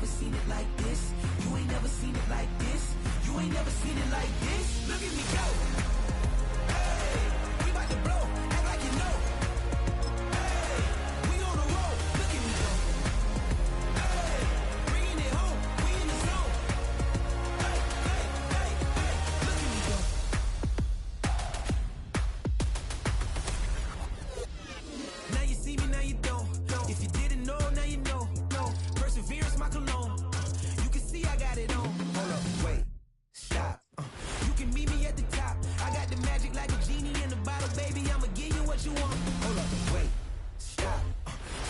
never seen it like this. You ain't never seen it like this. You ain't never seen it like this. Look at me go. Hey, we about to blow. Act like you know. Hey, we on the road. Look at me go. Hey, bringing it home. We in the zone. Hey, hey, hey, hey. Look at me go. Now you see me, now you don't. If you didn't know, now you know. No, perseverance, my cologne. You can see I got it on. Hold up, wait, stop. You can meet me at the top. I got the magic like a genie in the bottle, baby. I'ma give you what you want. Hold up, wait, stop.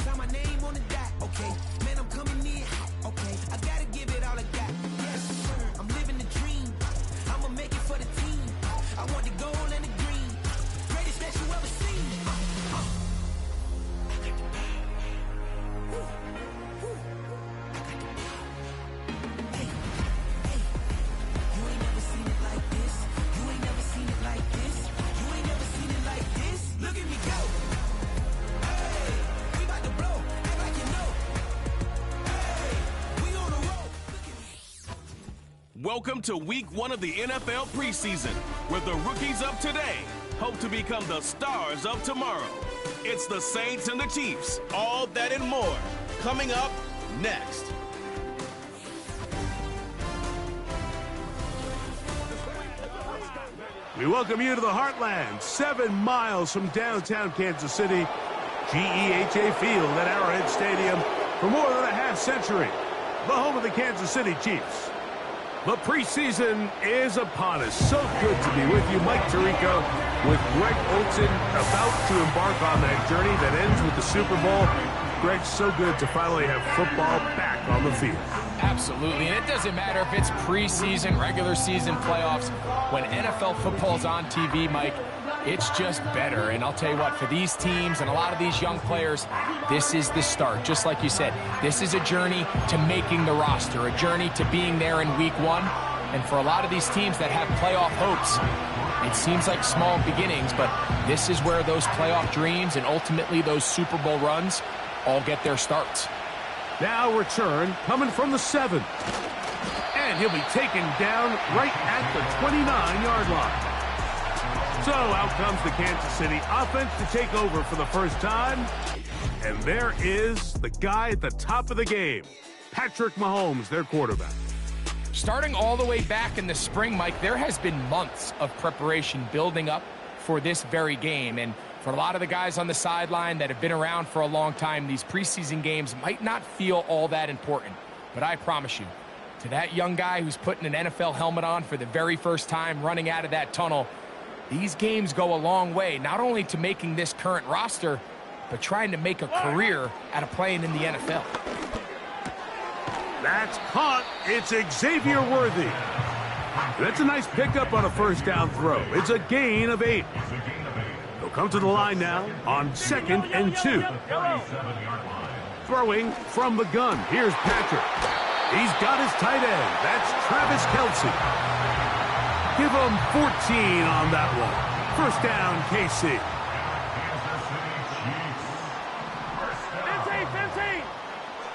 Sign my name on the dot, okay. Man, I'm coming in hot, okay. I gotta give it all I got. Yes, sir. I'm living the dream. I'ma make it for the team. I want the gold and the green. Greatest that you ever seen. Welcome to week 1 of the NFL preseason, where the rookies of today hope to become the stars of tomorrow. It's the Saints and the Chiefs, all that and more, coming up next. We welcome you to the Heartland, 7 miles from downtown Kansas City, GEHA Field at Arrowhead Stadium for more than a half-century, the home of the Kansas City Chiefs. The preseason is upon us. So good to be with you, Mike Tirico, with Greg Olsen about to embark on that journey that ends with the Super Bowl. Greg, so good to finally have football back on the field. Absolutely, and it doesn't matter if it's preseason, regular season, playoffs. When NFL football's on TV, Mike, it's just better. And I'll tell you what, for these teams and a lot of these young players, this is the start. Just like you said, this is a journey to making the roster, a journey to being there in week 1. And for a lot of these teams that have playoff hopes, it seems like small beginnings, but this is where those playoff dreams and ultimately those Super Bowl runs all get their starts. Now return coming from the 7. And he'll be taken down right at the 29-yard line. So out comes the Kansas City offense to take over for the first time. And there is the guy at the top of the game, Patrick Mahomes, their quarterback. Starting all the way back in the spring, Mike, there has been months of preparation building up for this very game. And for a lot of the guys on the sideline that have been around for a long time, these preseason games might not feel all that important. But I promise you, to that young guy who's putting an NFL helmet on for the very first time, running out of that tunnel, these games go a long way, not only to making this current roster, but trying to make a career out of playing in the NFL. That's caught. It's Xavier Worthy. That's a nice pickup on a first down throw. It's a gain of 8. He'll come to the line now on 2nd and 2. Throwing from the gun. Here's Patrick. He's got his tight end. That's Travis Kelce. Give him 14 on that one. First down, KC. 15.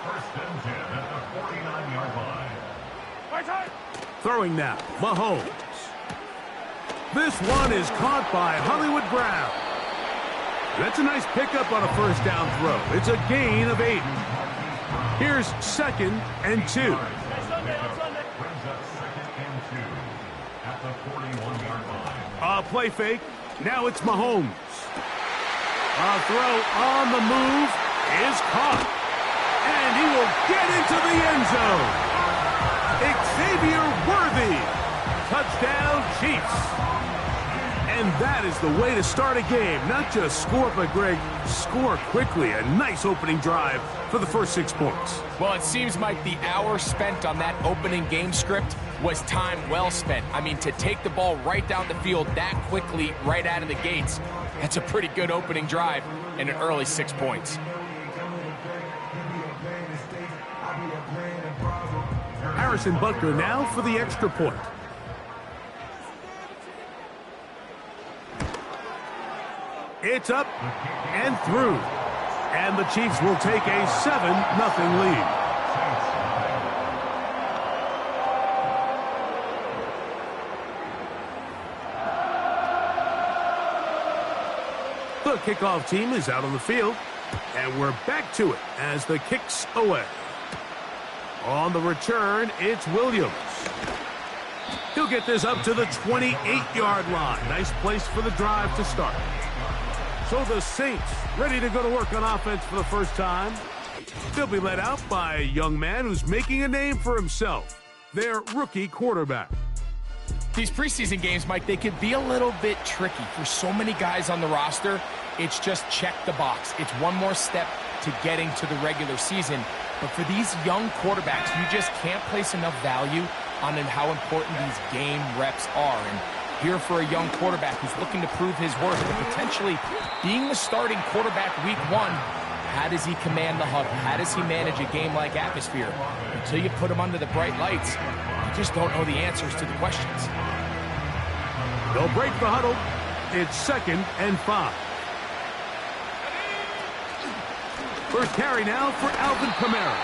First and 10 at the 49-yard line. Throwing now, Mahomes. This one is caught by Hollywood Brown. That's a nice pickup on a first down throw. It's a gain of 8. Here's 2nd and 2. Play fake. Now it's Mahomes. A throw on the move is caught. And he will get into the end zone. Xavier Worthy. Touchdown, Chiefs. And that is the way to start a game. Not just score, but, Greg, score quickly. A nice opening drive for the first 6 points. Well, it seems like the hour spent on that opening game script was time well spent. I mean, to take the ball right down the field that quickly, right out of the gates, that's a pretty good opening drive and an early 6 points. Harrison Butker now for the extra point. It's up and through. And the Chiefs will take a 7-0 lead. The kickoff team is out on the field, and we're back to it as the kick's away. On the return, it's Williams. He'll get this up to the 28-yard line. Nice place for the drive to start. So the Saints ready to go to work on offense for the first time. They'll be led out by a young man who's making a name for himself, their rookie quarterback. These preseason games, Mike, they could be a little bit tricky. For so many guys on the roster, it's just check the box. It's one more step to getting to the regular season. But for these young quarterbacks, you just can't place enough value on how important these game reps are. And here for a young quarterback who's looking to prove his worth, but potentially being the starting quarterback week 1, how does he command the huddle? How does he manage a game-like atmosphere? Until you put him under the bright lights, you just don't know the answers to the questions. They'll break the huddle. It's 2nd and 5. First carry now for Alvin Kamara.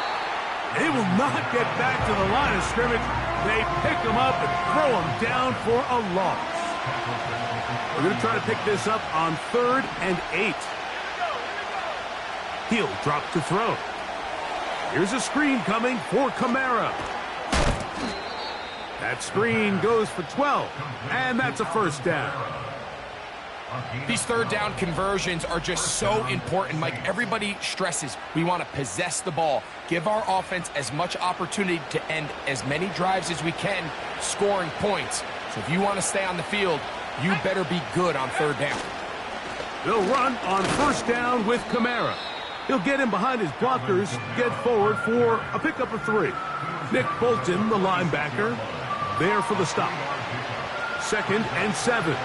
They will not get back to the line of scrimmage. They pick him up and throw him down for a loss. We're going to try to pick this up on 3rd and 8. He'll drop to throw. Here's a screen coming for Kamara. That screen goes for 12, and that's a first down. These third down conversions are just so important, Mike. Everybody stresses we want to possess the ball, give our offense as much opportunity to end as many drives as we can, scoring points. So if you want to stay on the field, you better be good on 3rd down. They'll run on 1st down with Kamara. He'll get in behind his blockers, get forward for a pickup of 3. Nick Bolton, the linebacker, there for the stop. 2nd and 7.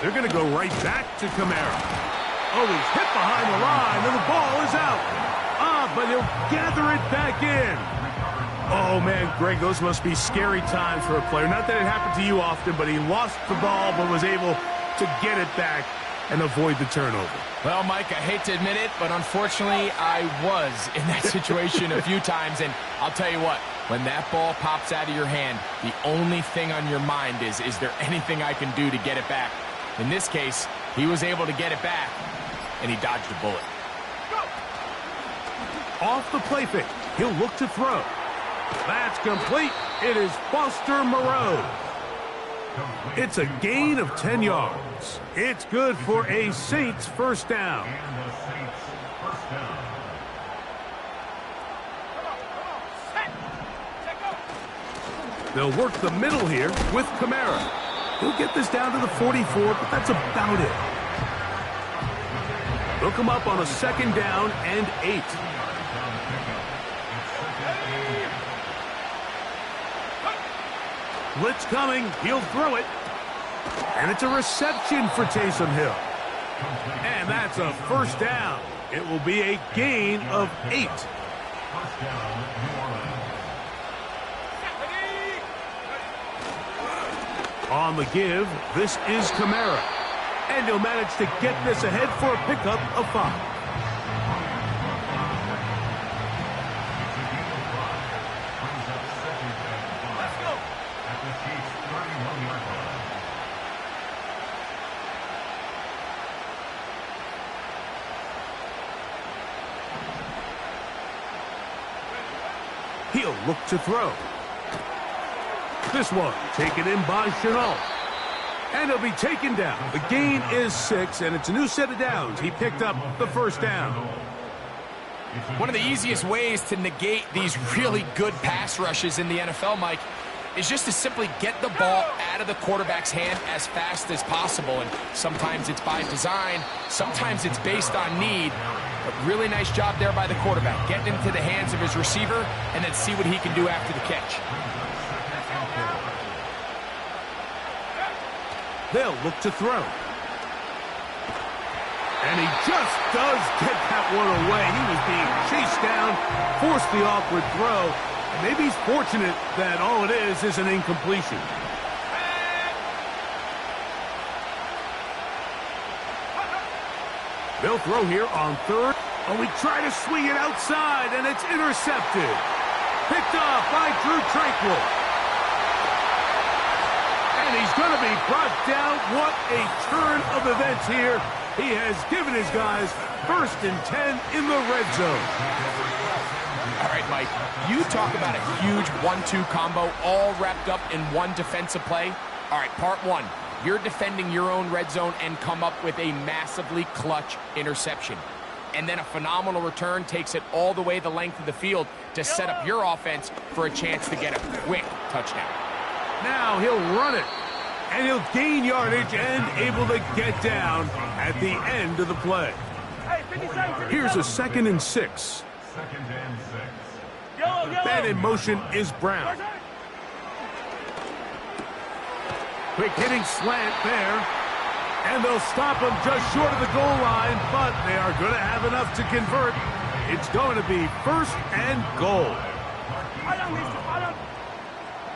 They're going to go right back to Kamara. Oh, he's hit behind the line, and the ball is out. But he'll gather it back in. Oh, man, Greg, those must be scary times for a player. Not that it happened to you often, but he lost the ball but was able to get it back and avoid the turnover. Well, Mike, I hate to admit it, but unfortunately, I was in that situation a few times. And I'll tell you what, when that ball pops out of your hand, the only thing on your mind is there anything I can do to get it back? In this case, he was able to get it back, and he dodged a bullet. Off the play fake, he'll look to throw. That's complete. It is Foster Moreau. It's a gain of 10 yards. It's good for a Saints first down. And the Saints first down. They'll work the middle here with Kamara. He'll get this down to the 44, but that's about it. They'll come up on a 2nd down and 8. Blitz coming. He'll throw it. And it's a reception for Taysom Hill. And that's a first down. It will be a gain of 8. First down, New Orleans. On the give, this is Kamara. And he'll manage to get this ahead for a pickup of 5. He'll look to throw. This one taken in by Chenault. And he'll be taken down. The gain is 6, and it's a new set of downs. He picked up the first down. One of the easiest ways to negate these really good pass rushes in the NFL, Mike, is just to simply get the ball out of the quarterback's hand as fast as possible. And sometimes it's by design, sometimes it's based on need. But really nice job there by the quarterback, getting into the hands of his receiver, and then see what he can do after the catch. They'll look to throw. And he just does get that one away. He was being chased down, forced the awkward throw. And maybe he's fortunate that all it is an incompletion. They'll throw here on third. Oh, we try to swing it outside, and it's intercepted. Picked off by Drew Tranquill. And he's going to be brought down. What a turn of events here. He has given his guys 1st and 10 in the red zone. All right, Mike, you talk about a huge 1-2 combo all wrapped up in one defensive play. All right, part one, you're defending your own red zone and come up with a massively clutch interception. And then a phenomenal return takes it all the way the length of the field to set up your offense for a chance to get a quick touchdown. Now he'll run it, and he'll gain yardage and able to get down at the end of the play. Here's a 2nd and 6. 2nd and 6. Man in motion is Brown. Quick hitting slant there. And they'll stop him just short of the goal line, but they are going to have enough to convert. It's going to be 1st and goal.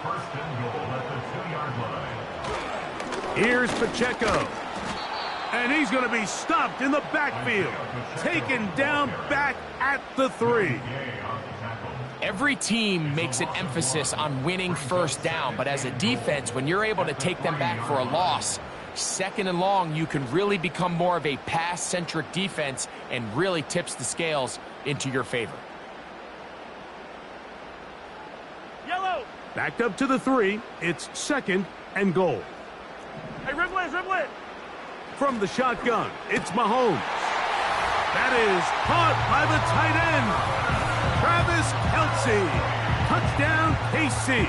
1st and goal at the 2-yard line. Here's Pacheco. And he's going to be stopped in the backfield. Taken down back at the 3. Every team makes an emphasis on winning 1st down, but as a defense, when you're able to take them back for a loss, 2nd and long, you can really become more of a pass-centric defense and really tips the scales into your favor. Yellow. Backed up to the 3. It's 2nd and goal. Hey, dribble it. From the shotgun, it's Mahomes. That is caught by the tight end, Travis Kelce. Touchdown, KC.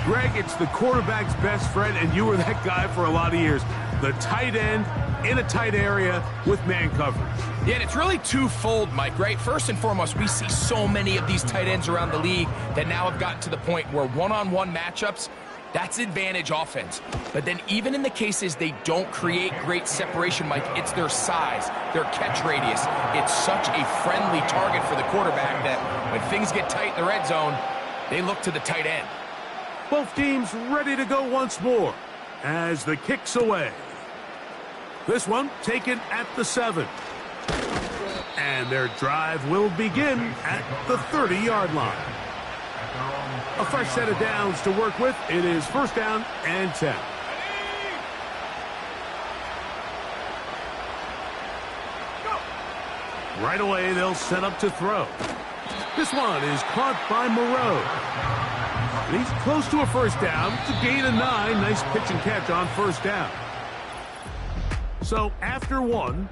Greg, it's the quarterback's best friend, and you were that guy for a lot of years. The tight end in a tight area with man coverage. Yeah, and it's really twofold, Mike, right? First and foremost, we see so many of these tight ends around the league that now have gotten to the point where one-on-one matchups, that's advantage offense. But then even in the cases they don't create great separation, Mike, it's their size, their catch radius. It's such a friendly target for the quarterback that when things get tight in the red zone, they look to the tight end. Both teams ready to go once more as the kick's away. This one taken at the 7. And their drive will begin at the 30-yard line. A fresh set of downs to work with. It is 1st down and 10. Right away, they'll set up to throw. This one is caught by Moreau. And he's close to a 1st down. It's a gain of 9. Nice pitch and catch on 1st down. So after 1,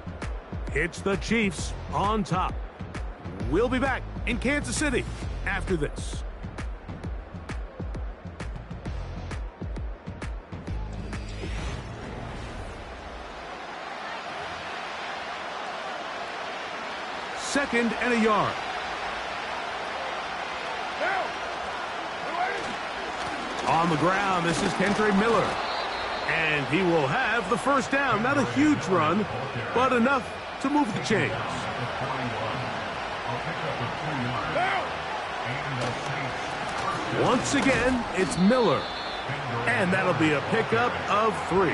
it's the Chiefs on top. We'll be back in Kansas City after this. Second and a yard. On the ground, this is Kendre Miller. And he will have the 1st down. Not a huge run, but enough to move the chains. Once again, it's Miller. And that'll be a pickup of 3.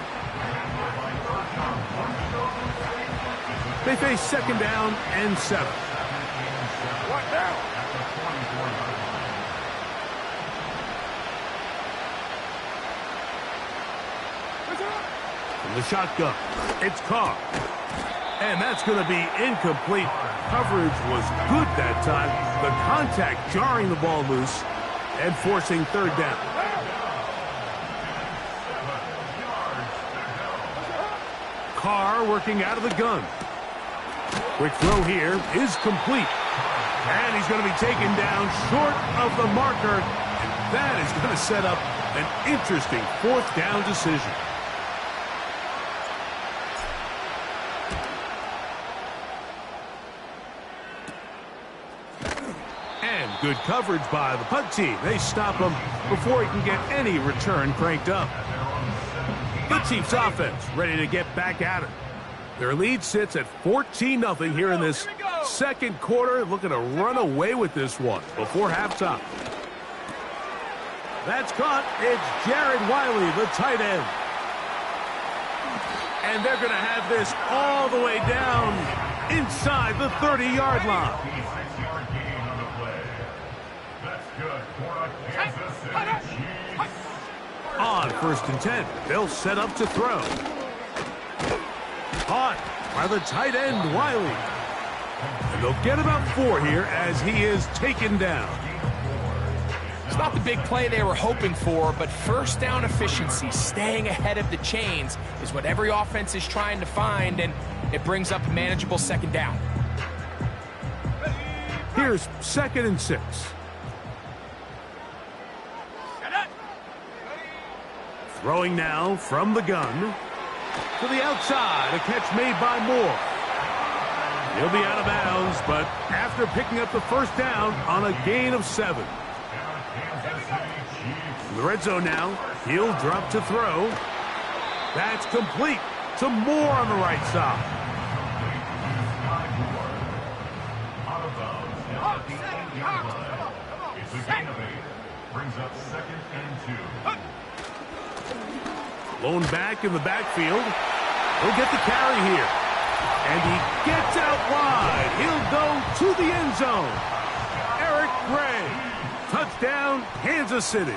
They face 2nd down and 7. What now? From the shotgun, it's Carr. And that's going to be incomplete. Coverage was good that time. The contact jarring the ball loose and forcing 3rd down. Carr working out of the gun. Quick throw here is complete. And he's going to be taken down short of the marker. And that is going to set up an interesting 4th down decision. And good coverage by the punt team. They stop him before he can get any return cranked up. The Chiefs offense ready to get back at it. Their lead sits at 14-0 here in this 2nd quarter. Looking to run away with this one before halftime. That's caught. It's Jared Wiley, the tight end. And they're going to have this all the way down inside the 30-yard line. 56-yard gain on the play. That's good for the Kansas City Chiefs. On 1st and 10, they'll set up to throw. Caught by the tight end, Wiley. And they'll get about 4 here as he is taken down. It's not the big play they were hoping for, but first down efficiency, staying ahead of the chains, is what every offense is trying to find, and it brings up a manageable 2nd down. Here's 2nd and 6. Throwing now from the gun. To the outside, a catch made by Moore. He'll be out of bounds, but after picking up the first down on a gain of 7. In the red zone now, he'll drop to throw. That's complete to Moore on the right side. Out of bounds down at the 8-yard line. It's a gain of 8. Brings up 2nd and 2. Lone back in the backfield. He'll get the carry here. And he gets out wide. He'll go to the end zone. Eric Gray. Touchdown, Kansas City.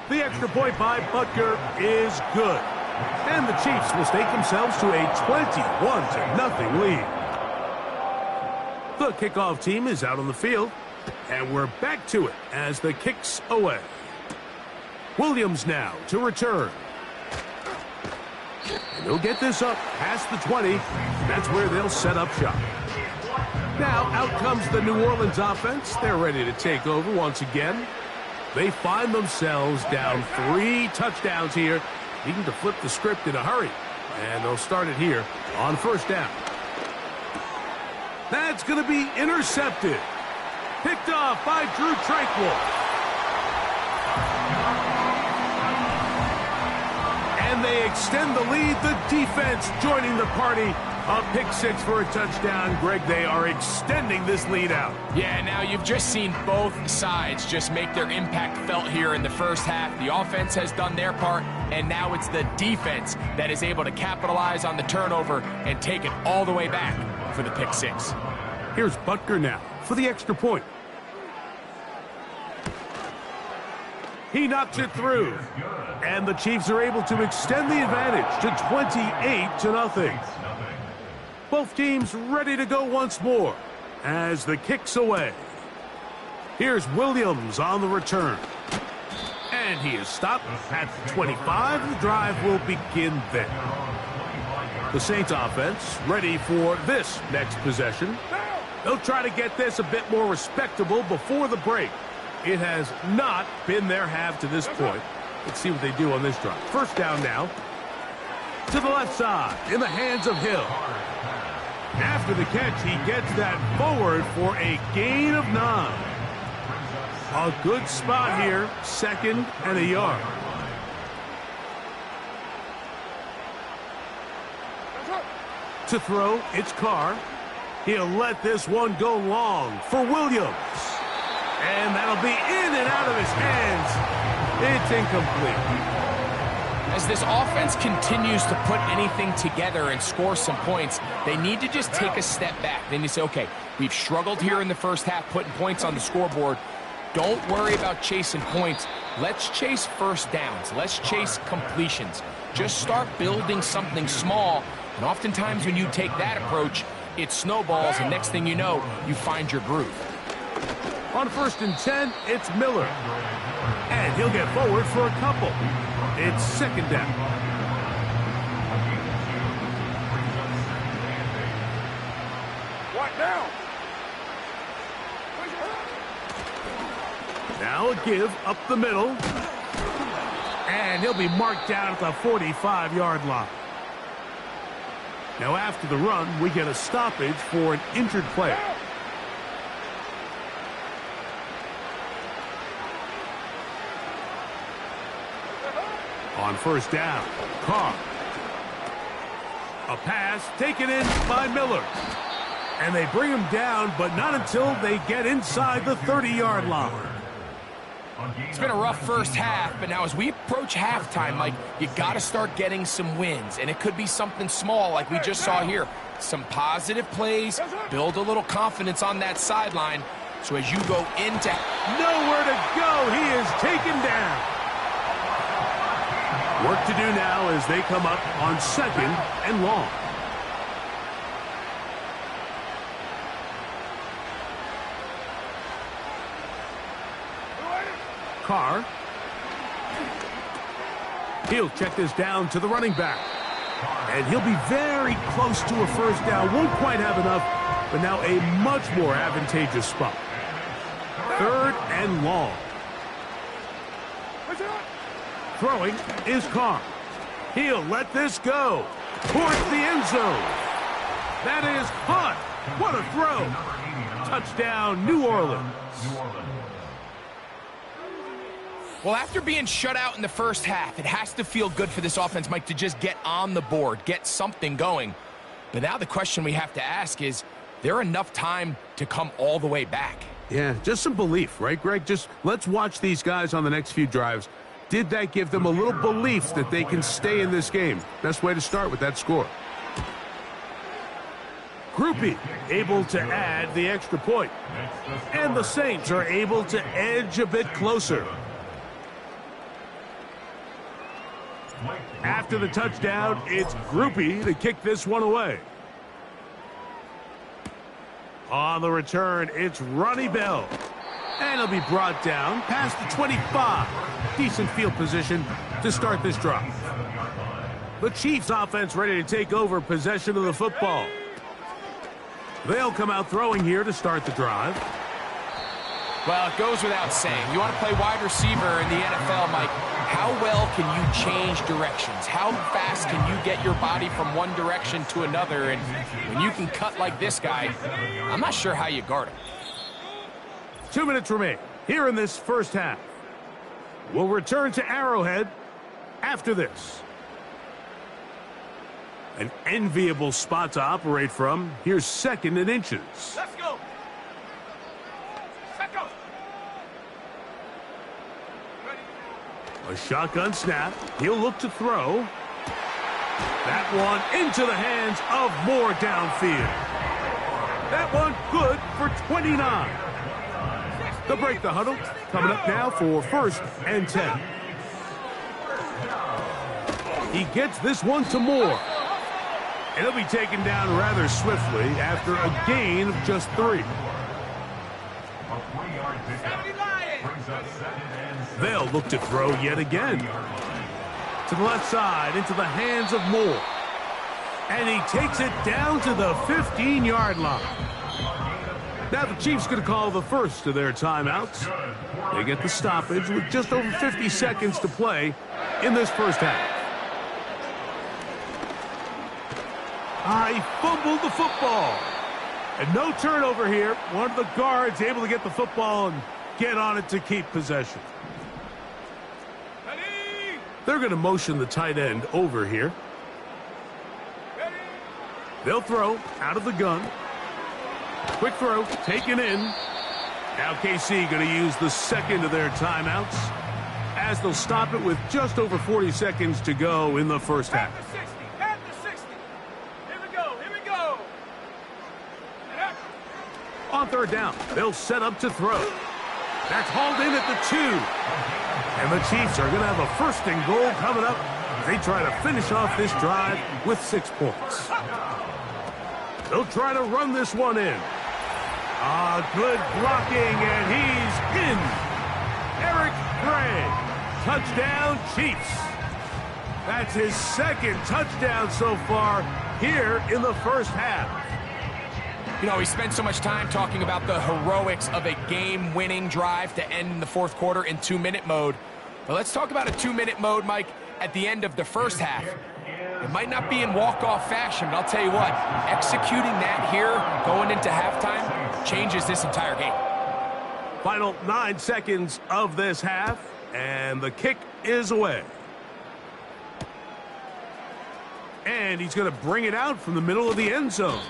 The extra point by Butker is good. And the Chiefs will stake themselves to a 21-0 lead. The kickoff team is out on the field. And we're back to it as the kick's away. Williams now to return. And he'll get this up past the 20. That's where they'll set up shop. Now out comes the New Orleans offense. They're ready to take over once again. They find themselves down 3 touchdowns here, needing to flip the script in a hurry. And they'll start it here on 1st down. That's going to be intercepted. Picked off by Drew Tranquill. And they extend the lead. The defense joining the party. A pick 6 for a touchdown. Greg, they are extending this lead out. Yeah, now you've just seen both sides just make their impact felt here in the first half. The offense has done their part, and now it's the defense that is able to capitalize on the turnover and take it all the way back for the pick 6. Here's Butker now for the extra point. He knocks it through. And the Chiefs are able to extend the advantage to 28-0. Both teams ready to go once more as the kick's away. Here's Williams on the return. And he is stopped at the 25. The drive will begin then. The Saints offense ready for this next possession. They'll try to get this a bit more respectable before the break. It has not been their half to this point. Let's see what they do on this drive. 1st down now. To the left side, in the hands of Hill. After the catch, he gets that forward for a gain of 9. A good spot here, 2nd and a yard. To throw, it's Carr. He'll let this one go long for Williams. And that'll be in and out of his hands. It's incomplete. As this offense continues to put anything together and score some points, they need to just take a step back. Then you say, okay, we've struggled here in the first half putting points on the scoreboard. Don't worry about chasing points. Let's chase first downs. Let's chase completions. Just start building something small. And oftentimes when you take that approach, it snowballs, and next thing you know, you find your groove. On 1st and 10, it's Miller. And he'll get forward for a couple. It's 2nd down. What now? Now a give up the middle. And he'll be marked down at the 45-yard line. Now after the run, we get a stoppage for an injured player. On 1st down, Carr. A pass taken in by Miller. And they bring him down, but not until they get inside the 30-yard line. It's been a rough first half, but now as we approach halftime, Mike, you got to start getting some wins, and it could be something small like we just saw here. Some positive plays, build a little confidence on that sideline, so as you go into... Nowhere to go. He is taken down. Work to do now as they come up on 2nd and long. Carr. He'll check this down to the running back. And he'll be very close to a first down. Won't quite have enough, but now a much more advantageous spot. 3rd and long. Throwing is Carr. He'll let this go towards the end zone. That is Hunt. What a throw. Touchdown, New Orleans. Well, after being shut out in the first half, it has to feel good for this offense, Mike, to just get on the board, get something going. But now the question we have to ask is there enough time to come all the way back? Yeah, just some belief, right, Greg? Just let's watch these guys on the next few drives. Did that give them a little belief that they can stay in this game? Best way to start with that score. Grupe able to add the extra point. And the Saints are able to edge a bit closer. After the touchdown, it's Grupe to kick this one away. On the return, it's Ronnie Bell. And he'll be brought down past the 25. Decent field position to start this drive. The Chiefs offense ready to take over possession of the football. They'll come out throwing here to start the drive. Well, it goes without saying. You want to play wide receiver in the NFL, Mike. How well can you change directions? How fast can you get your body from one direction to another? And when you can cut like this guy, I'm not sure how you guard him. 2 minutes remain here in this first half. We'll return to Arrowhead after this. An enviable spot to operate from. Here's 2nd and inches. Let's go. Let's go. A shotgun snap. He'll look to throw. That one into the hands of Moore downfield. That one good for 29. They'll break the huddle. Coming up now for 1st and 10. He gets this one to Moore. And he'll be taken down rather swiftly after a gain of just 3. They'll look to throw yet again. To the left side, into the hands of Moore. And he takes it down to the 15-yard line. Now the Chiefs going to call the first of their timeouts. They get the stoppage with just over 50 seconds to play in this first half. He fumbled the football. And no turnover here. One of the guards able to get the football and get on it to keep possession. They're going to motion the tight end over here. They'll throw out of the gun. Quick throw, taken in. Now KC going to use the second of their timeouts as they'll stop it with just over 40 seconds to go in the first half. At the 60. Here we go. On 3rd down, they'll set up to throw. That's hauled in at the 2. And the Chiefs are going to have a 1st and goal coming up as they try to finish off this drive with 6 points. They'll try to run this one in. Good blocking, and he's in. Eric Gray, touchdown Chiefs. That's his 2nd touchdown so far here in the first half. You know, we spent so much time talking about the heroics of a game-winning drive to end in the 4th quarter in 2-minute mode. But let's talk about a 2-minute mode, Mike, at the end of the first half. It might not be in walk-off fashion, but I'll tell you what, executing that here, going into halftime, changes this entire game. Final 9 seconds of this half, and the kick is away. And he's going to bring it out from the middle of the end zone.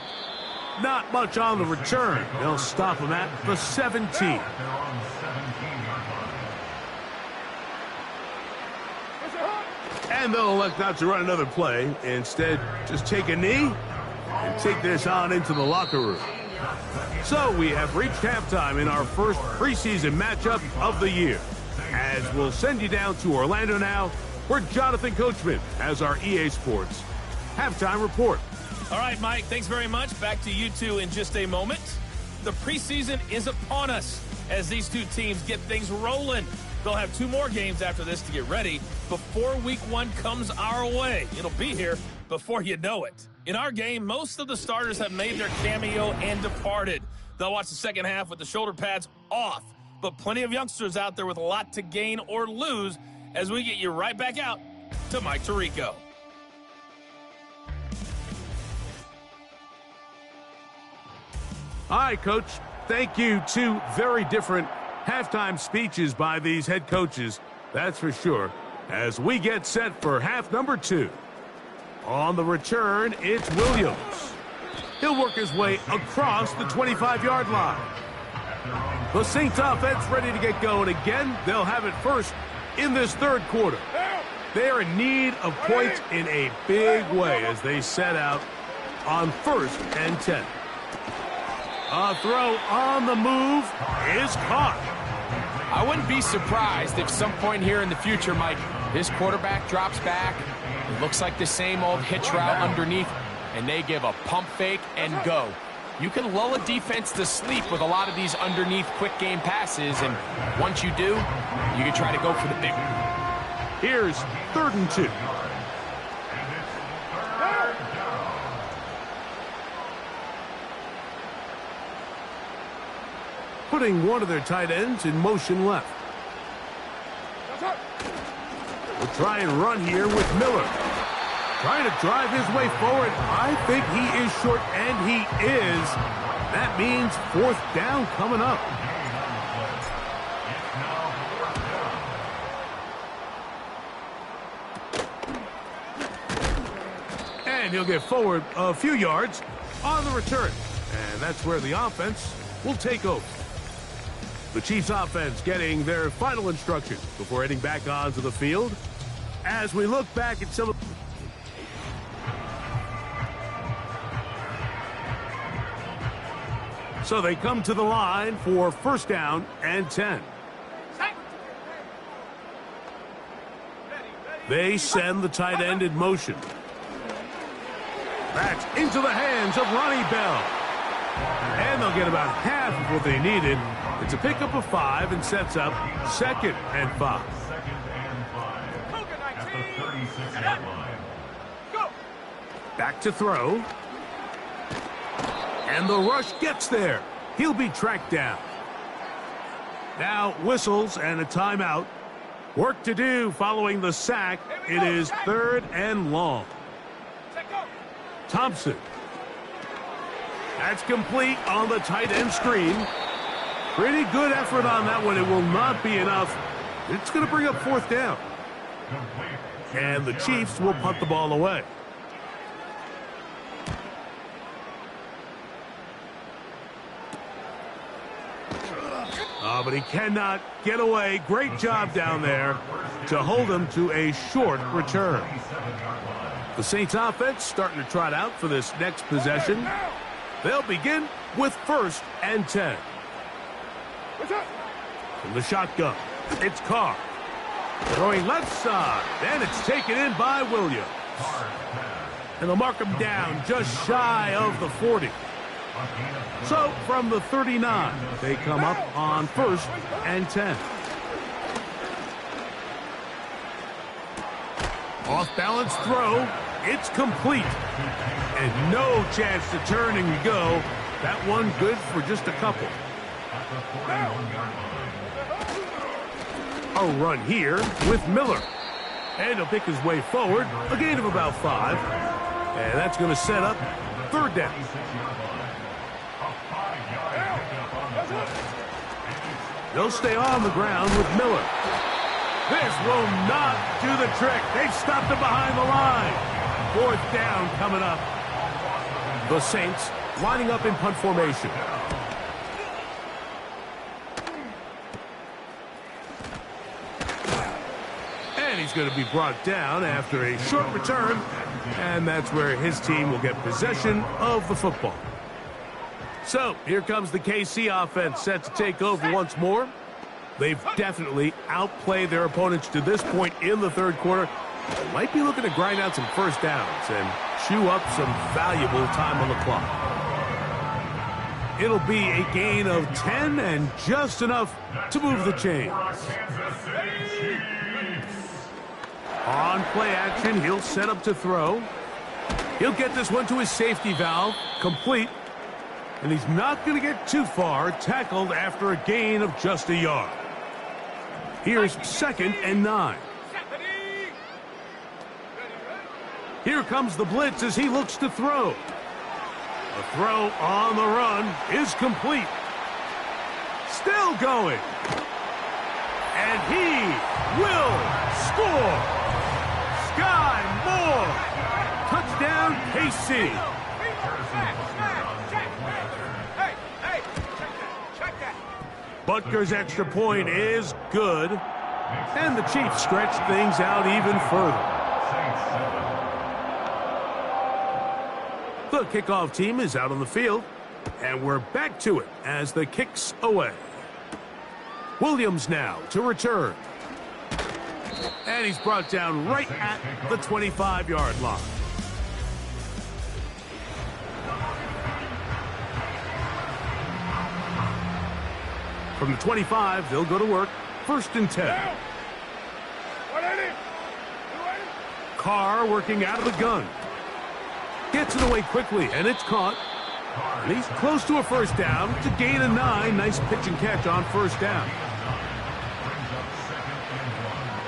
Not much on the return. They'll stop him at the 17. And they'll elect not to run another play. Instead, just take a knee and take this on into the locker room. So we have reached halftime in our first preseason matchup of the year. As we'll send you down to Orlando now, where Jonathan Coachman has our EA Sports halftime report. All right, Mike, thanks very much. Back to you two in just a moment. The preseason is upon us as these two teams get things rolling. They'll have 2 more games after this to get ready before week 1 comes our way. It'll be here before you know it. In our game, most of the starters have made their cameo and departed. They'll watch the second half with the shoulder pads off, but plenty of youngsters out there with a lot to gain or lose as we get you right back out to Mike Tirico. All right, Coach. Thank you. 2 very different halftime speeches by these head coaches, that's for sure, as we get set for half number 2. On the return, it's Williams. He'll work his way across the 25-yard line. The Saints offense ready to get going again. They'll have it first in this third quarter. They are in need of points in a big way as they set out on 1st and 10. A throw on the move is caught. I wouldn't be surprised if some point here in the future, Mike, this quarterback drops back. It looks like the same old hitch route underneath, and they give a pump fake and go. You can lull a defense to sleep with a lot of these underneath quick game passes, and once you do, you can try to go for the big one. Here's 3rd and 2. Putting one of their tight ends in motion left. We'll try and run here with Miller. Trying to drive his way forward. I think he is short, and he is. That means 4th down coming up. And he'll get forward a few yards on the return. And that's where the offense will take over. The Chiefs offense getting their final instructions before heading back onto the field. As we look back at some of... So they come to the line for 1st down and 10. They send the tight end in motion. That's into the hands of Ronnie Bell. And they'll get about half of what they needed. It's a pickup of 5 and sets up 2nd and 5. Back to throw. And the rush gets there. He'll be tracked down. Now whistles and a timeout. Work to do following the sack. It is 3rd and long. Thompson. That's complete on the tight end screen. Pretty good effort on that one. It will not be enough. It's going to bring up 4th down. And the Chiefs will punt the ball away. But he cannot get away. Great job down there to hold him to a short return. The Saints offense starting to trot out for this next possession. They'll begin with 1st and 10. From the shotgun, it's Carr. Throwing left side, and it's taken in by Williams. And they'll mark him down just shy of the 40. So from the 39, they come up on 1st and 10. Off-balance throw, it's complete. And no chance to turn and go. That one good for just a couple. A run here with Miller. And he'll pick his way forward, a gain of about 5. And that's going to set up 3rd down. They'll stay on the ground with Miller. This will not do the trick. They've stopped him behind the line. 4th down coming up. The Saints lining up in punt formation. And And he's going to be brought down after a short return, and that's where his team will get possession of the football. So, here comes the KC offense set to take over once more. They've definitely outplayed their opponents to this point in the third quarter. They might be looking to grind out some first downs and chew up some valuable time on the clock. It'll be a gain of 10 and just enough to move the chains. On play action, he'll set up to throw. He'll get this one to his safety valve, complete. And he's not going to get too far, tackled after a gain of just a yard. Here's 2nd and 9. Here comes the blitz as he looks to throw. The throw on the run is complete. Still going. And he will score. Sky Moore. Touchdown, KC. Butker's extra point is good. And the Chiefs stretch things out even further. The kickoff team is out on the field, and we're back to it as the kick's away. Williams now to return. And he's brought down right at the 25-yard line. From the 25, they'll go to work. 1st and 10. Carr working out of the gun. Gets it away quickly, and it's caught. And he's close to a first down. It's a gain of 9. Nice pitch and catch on first down.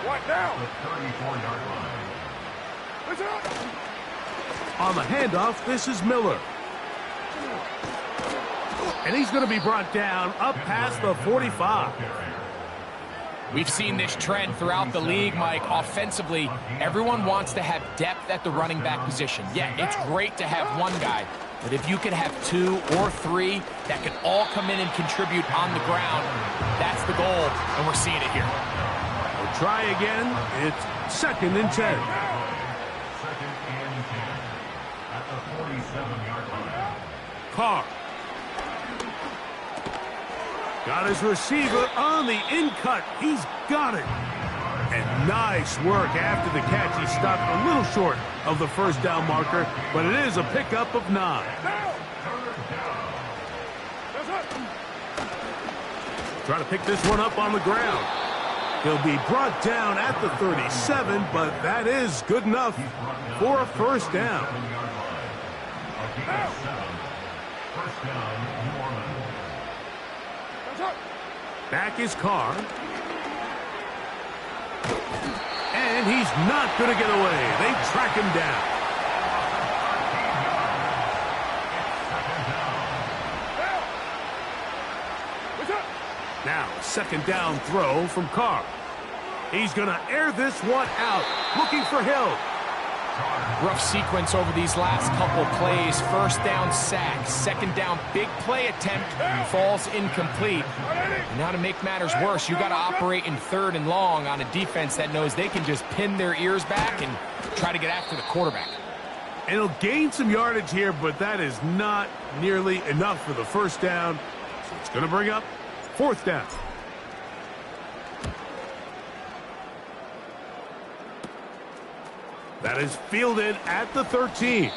What now? On the handoff, this is Miller. And he's going to be brought down up past the 45. We've seen this trend throughout the league, Mike. Offensively, everyone wants to have depth at the running back position. Yeah, it's great to have one guy, but if you could have 2 or 3 that can all come in and contribute on the ground, that's the goal, and we're seeing it here. We'll try again. It's 2nd and 10. 2nd and 10 at the 47-yard line. Carr. Got his receiver on the in-cut. He's got it. And nice work after the catch. He stopped a little short of the first down marker, but it is a pickup of 9. Trying to pick this one up on the ground. He'll be brought down at the 37, but that is good enough for a first down. First down, New Orleans. Back is Carr. And he's not going to get away. They track him down. Now, 2nd down throw from Carr. He's going to air this one out, looking for Hill. Rough sequence over these last couple plays. 1st down sack, 2nd down big play attempt, falls incomplete. And now to make matters worse, you got to operate in 3rd and long on a defense that knows they can just pin their ears back and try to get after the quarterback. And he'll gain some yardage here, but that is not nearly enough for the first down. So it's going to bring up 4th down. That is fielded at the 13.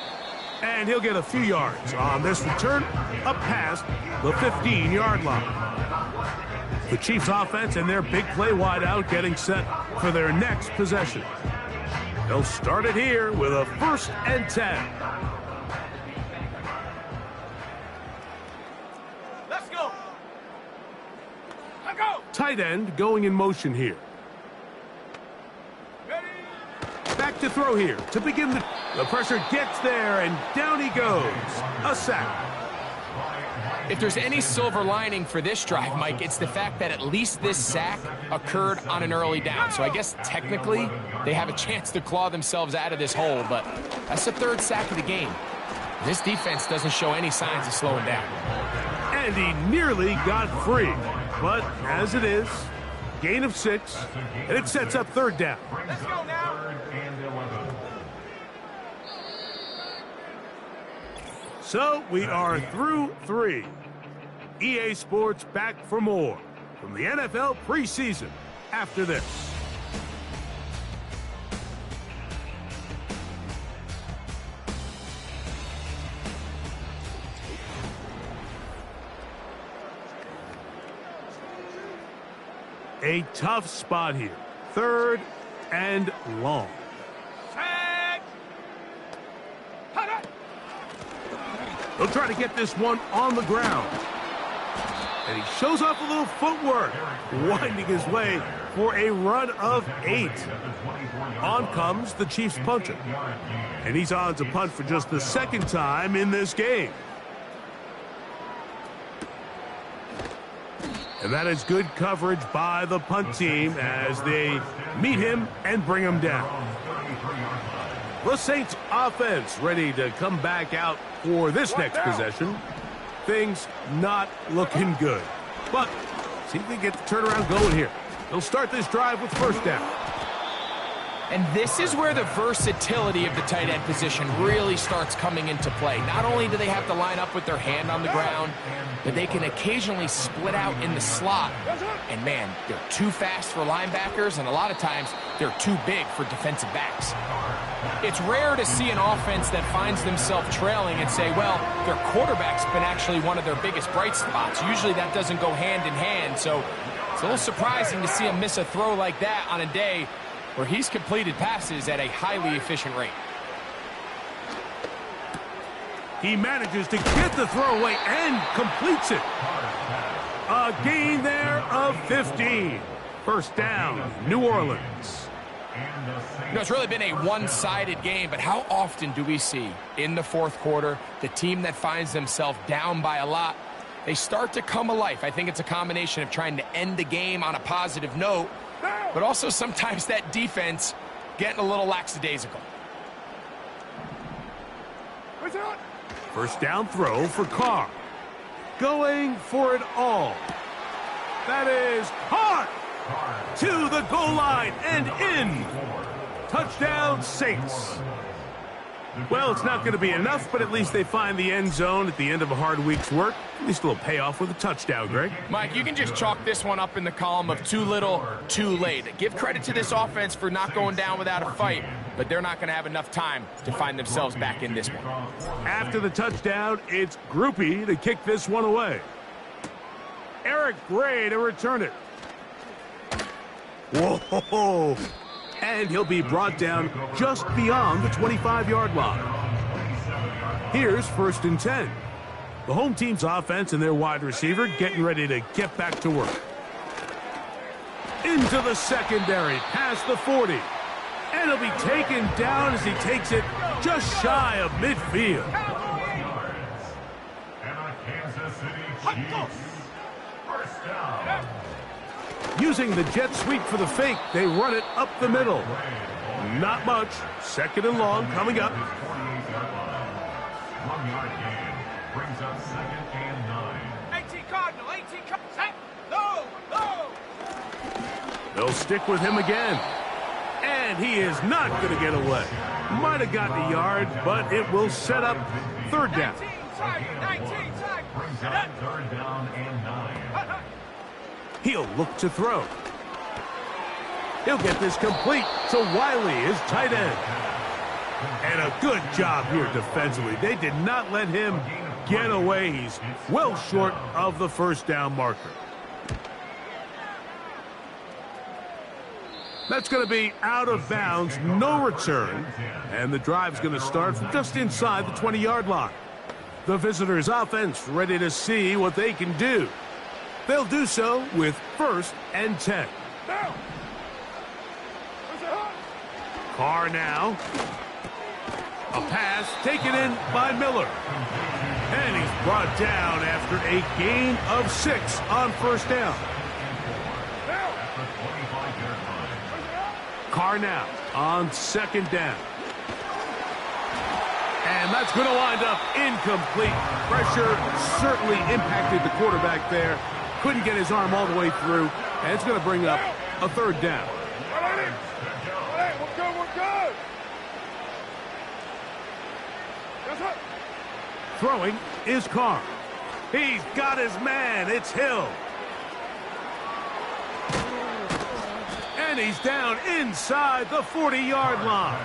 And he'll get a few yards on this return up past the 15-yard line. The Chiefs offense and their big play wideout getting set for their next possession. They'll start it here with a 1st and 10. Let's go. Let's go. Tight end going in motion here. Back to throw here to begin the pressure gets there, and down he goes. A sack. If there's any silver lining for this drive, Mike, it's the fact that at least this sack occurred on an early down. So I guess technically they have a chance to claw themselves out of this hole, but that's the 3rd sack of the game. This defense doesn't show any signs of slowing down. And he nearly got free, but as it is, gain of 6, and it sets up third down. Let's go now. Third and 11. So we are through 3. EA Sports back for more from the NFL preseason after this. A tough spot here. Third and long. Tag. Hot, hot. He'll try to get this one on the ground. And he shows off a little footwork, winding his way for a run of 8. On comes the Chiefs punter. And he's on to punt for just the second time in this game. And that is good coverage by the punt team as they meet him and bring him down. The Saints offense ready to come back out for this next possession. Things not looking good. But see if they get the turnaround going here. They'll start this drive with first down. And this is where the versatility of the tight end position really starts coming into play. Not only do they have to line up with their hand on the ground, but they can occasionally split out in the slot. And man, they're too fast for linebackers, and a lot of times they're too big for defensive backs. It's rare to see an offense that finds themselves trailing and say, well, their quarterback's been actually one of their biggest bright spots. Usually that doesn't go hand in hand, so it's a little surprising to see him miss a throw like that on a day where he's completed passes at a highly efficient rate. He manages to get the throw away and completes it. A gain there of 15. First down, New Orleans. You know, it's really been a one-sided game, but how often do we see in the fourth quarter the team that finds themselves down by a lot, they start to come alive? I think it's a combination of trying to end the game on a positive note, but also sometimes that defense getting a little lackadaisical. First down throw for Carr. Going for it all. That is caught to the goal line and in. Touchdown, Saints. Well, it's not going to be enough, but at least they find the end zone at the end of a hard week's work. At least a little payoff with a touchdown, Greg. Mike, you can just chalk this one up in the column of too little, too late. Give credit to this offense for not going down without a fight, but they're not going to have enough time to find themselves back in this one. After the touchdown, it's Groupie to kick this one away. Eric Gray to return it. Whoa! And he'll be brought down just beyond the 25-yard line. Here's first and 10. The home team's offense and their wide receiver getting ready to get back to work. Into the secondary, past the 40. And he'll be taken down as he takes it just shy of midfield. And a Kansas City Chiefs. First down. Using the jet sweep for the fake, they run it up the middle. Not much. Second and long coming up. 1-yard gain brings up second and 9. 18 Cardinal, 18 Cardinal. No, no. They'll stick with him again. And he is not going to get away. Might have gotten a yard, but it will set up third down. 19 tag. Brings up third down and 9. He'll look to throw. He'll get this complete to Wiley, his tight end. And a good job here defensively. They did not let him get away. He's well short of the first down marker. That's going to be out of bounds, no return. And the drive's going to start from just inside the 20-yard line. The visitors' offense ready to see what they can do. They'll do so with first and 10. Carr now. A pass taken in by Miller. And he's brought down after a gain of 6 on first down. Carr now on second down. And that's going to wind up incomplete. Pressure certainly impacted the quarterback there. Couldn't get his arm all the way through, And it's going to bring up a third down. We're good. Yes, sir. Throwing is Carr. He's got his man. It's Hill. And he's down inside the 40-yard line.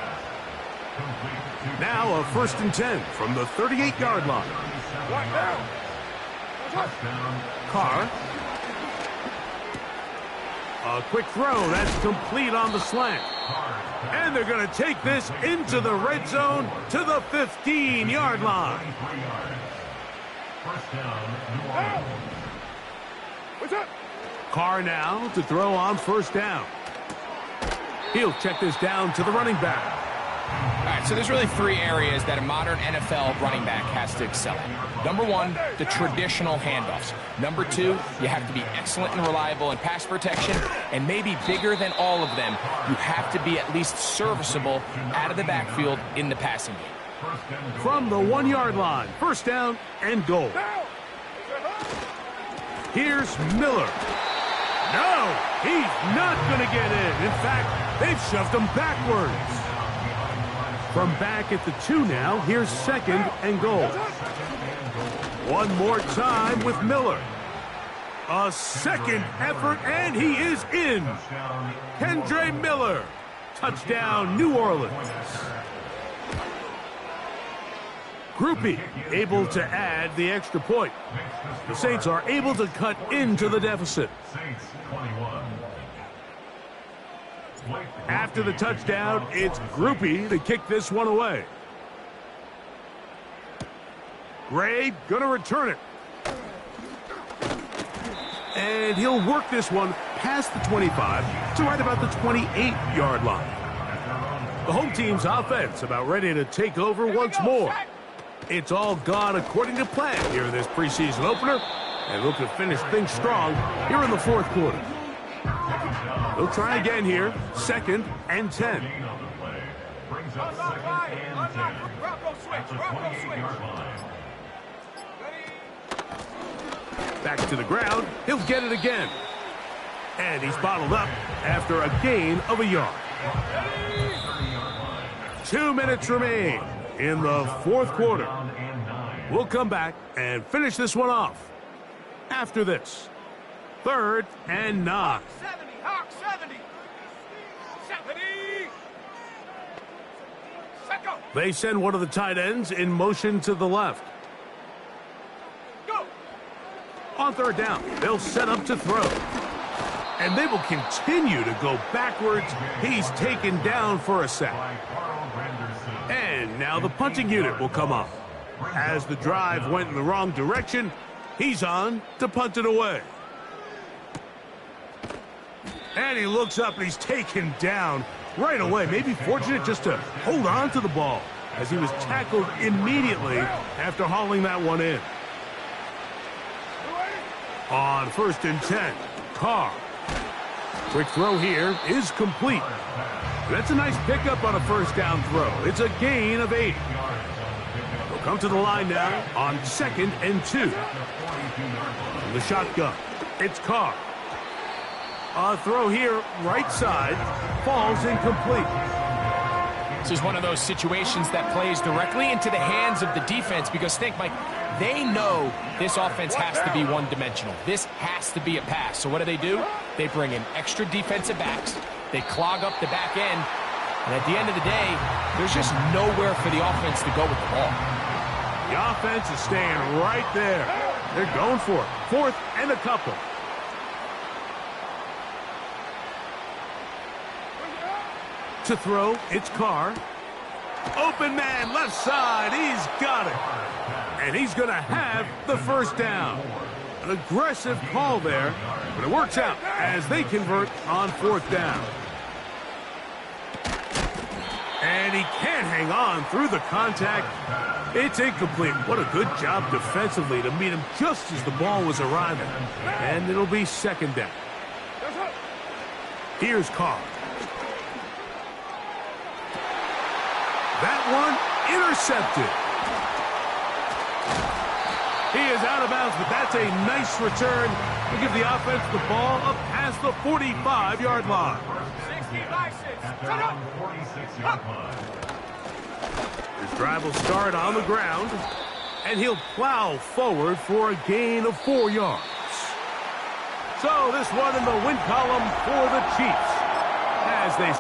Now a 1st and 10 from the 38-yard line. Right now. Carr. A quick throw. That's complete on the slant. And they're going to take this into the red zone to the 15-yard line. First down, New Orleans. What's up? Carr now to throw on 1st down. He'll check this down to the running back. All right, so there's really 3 areas that a modern NFL running back has to excel in. Number 1, the traditional handoffs. Number 2, you have to be excellent and reliable in pass protection. And maybe bigger than all of them, you have to be at least serviceable out of the backfield in the passing game. From the 1-yard line, 1st down and goal. Here's Miller. No, he's not going to get in. In fact, they've shoved him backwards. From back at the 2 now, here's 2nd and goal. One more time with Miller. A second effort, and he is in. Kendre Miller. Touchdown, New Orleans. Groupie able to add the extra point. The Saints are able to cut into the deficit. Saints 21. After the touchdown, it's Groupie to kick this one away. Gray going to return it. And he'll work this one past the 25 to right about the 28-yard line. The home team's offense about ready to take over once more. It's all gone according to plan here in this preseason opener, and look to finish things strong here in the 4th quarter. They'll try again here, 2nd and 10. Brings up 2nd and 10. At the 28-yard line. Back to the ground, he'll get it again. And he's bottled up after a gain of a yard. 2 minutes remain in the 4th quarter. We'll come back and finish this one off after this. 3rd and 9. 70, Hawk 70. 70. Set go. They send one of the tight ends in motion to the left. Go. On 3rd down, they'll set up to throw. And they will continue to go backwards. He's taken down for a sack. And now the punting unit will come up. As the drive went in the wrong direction, he's on to punt it away. And he looks up and he's taken down right away. Maybe fortunate just to hold on to the ball as he was tackled immediately after hauling that one in. On 1st and 10, Carr. Quick throw here is complete. That's a nice pickup on a 1st down throw. It's a gain of 8. They'll come to the line now on 2nd and 2. From the shotgun, it's Carr. A throw here, right side, falls incomplete. This is one of those situations that plays directly into the hands of the defense because think, Mike, they know this offense has to be one-dimensional. This has to be a pass. So what do? They bring in extra defensive backs. They clog up the back end. And at the end of the day, there's just nowhere for the offense to go with the ball. The offense is staying right there. They're going for it. 4th and a couple. To throw, it's Carr. Open man, left side. He's got it. And he's going to have the 1st down. An aggressive call there, but it works out as they convert on 4th down. And he can't hang on through the contact. It's incomplete. What a good job defensively to meet him just as the ball was arriving. And it'll be 2nd down. Here's Carr. That one intercepted. He is out of bounds, but that's a nice return We'll give the offense the ball up past the 45-yard line. 60 license. At their Set up. own 46-yard line. His drive will start on the ground, and he'll plow forward for a gain of 4 yards. So this one in the win column for the Chiefs, as they